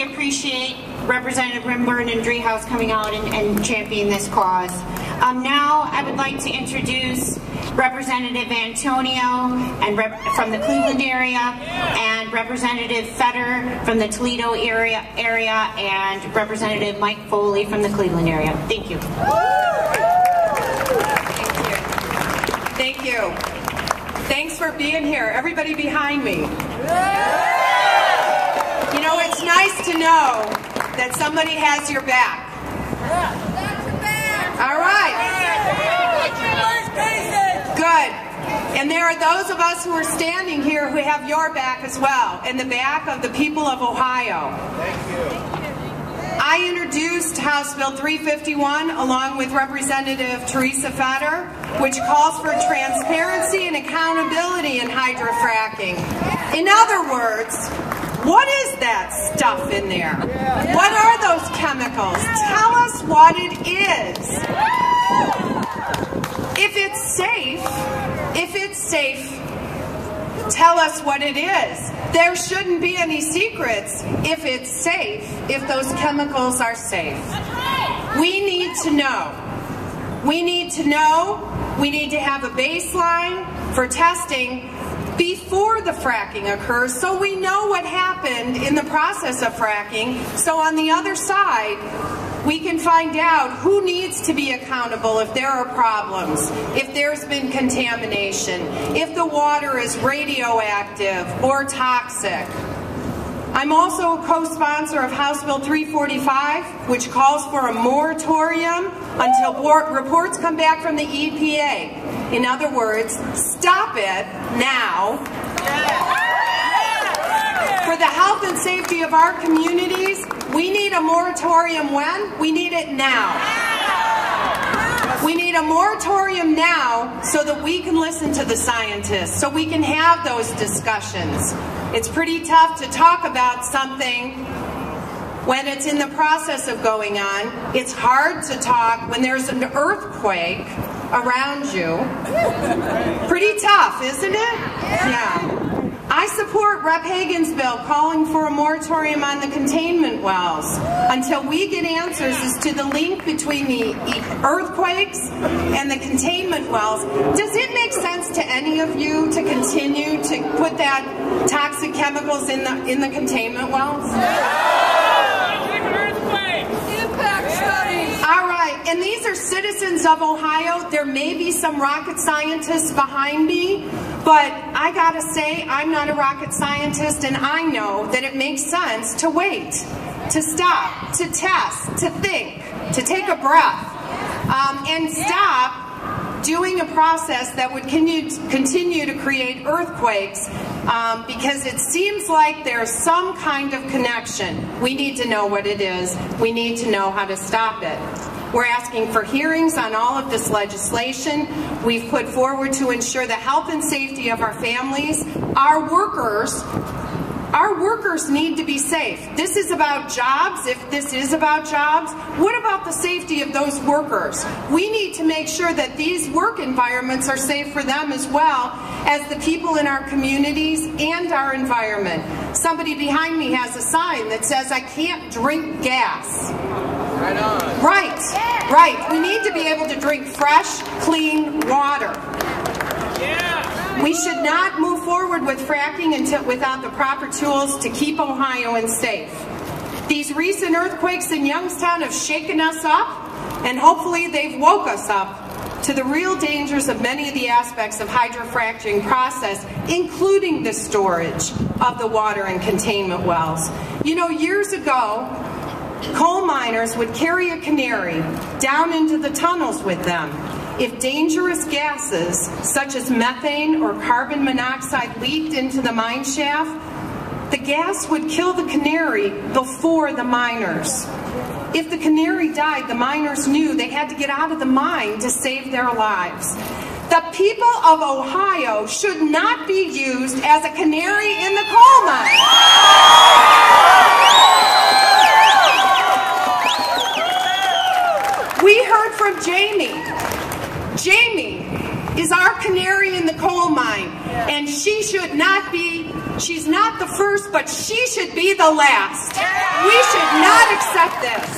appreciate Representative Winburn and Driehaus coming out and championing this cause. Now I would like to introduce Representative Antonio and from the Cleveland area, and Representative Fedor from the Toledo area, and Representative Mike Foley from the Cleveland area. Thank you. Thank you. Thanks for being here. Everybody behind me. You know, it's nice to know that somebody has your back. All right. Good. And there are those of us who are standing here who have your back as well, and the back of the people of Ohio. Thank you. I introduced House Bill 351 along with Representative Teresa Fedor, which calls for transparency and accountability in hydrofracking. In other words, what is that stuff in there? What are those chemicals? Tell us what it is. If it's safe, tell us what it is. There shouldn't be any secrets if it's safe, if those chemicals are safe. We need to know. We need to know. We need to have a baseline for testing before the fracking occurs, so we know what happened in the process of fracking, so on the other side we can find out who needs to be accountable if there are problems, if there's been contamination, if the water is radioactive or toxic. I'm also a co-sponsor of House Bill 345, which calls for a moratorium until reports come back from the EPA. In other words, stop it now. For the health and safety of our communities, we need a moratorium when? We need it now. We need a moratorium now so that we can listen to the scientists, so we can have those discussions. It's pretty tough to talk about something when it's in the process of going on. It's hard to talk when there's an earthquake around you. Pretty tough, isn't it? Yeah. I support Rep. Hagan's bill calling for a moratorium on the containment wells until we get answers as to the link between the earthquakes and the containment wells. Does it make sense to any of you to continue to put that toxic chemicals in the containment wells? All right, and these are citizens of Ohio. There may be some rocket scientists behind me, but I gotta say, I'm not a rocket scientist, and I know that it makes sense to wait, to stop, to test, to think, to take a breath, and stop doing a process that would continue to create earthquakes, because it seems like there's some kind of connection. We need to know what it is. We need to know how to stop it. We're asking for hearings on all of this legislation we've put forward to ensure the health and safety of our families. Our workers need to be safe. This is about jobs. If this is about jobs, what about the safety of those workers? We need to make sure that these work environments are safe for them as well as the people in our communities and our environment. Somebody behind me has a sign that says, "I can't drink gas." Right on. Right, right. We need to be able to drink fresh, clean water. Yeah. We should not move forward with fracking without the proper tools to keep Ohioans safe. These recent earthquakes in Youngstown have shaken us up, and hopefully they've woke us up to the real dangers of many of the aspects of hydrofracking process, including the storage of the water in containment wells. You know, years ago, coal miners would carry a canary down into the tunnels with them. If dangerous gases, such as methane or carbon monoxide, leaked into the mine shaft, the gas would kill the canary before the miners. If the canary died, the miners knew they had to get out of the mine to save their lives. The people of Ohio should not be used as a canary in the coal mine. We heard from Jamie. Jamie is our canary in the coal mine, and she should not be, she's not the first, but she should be the last. We should not accept this.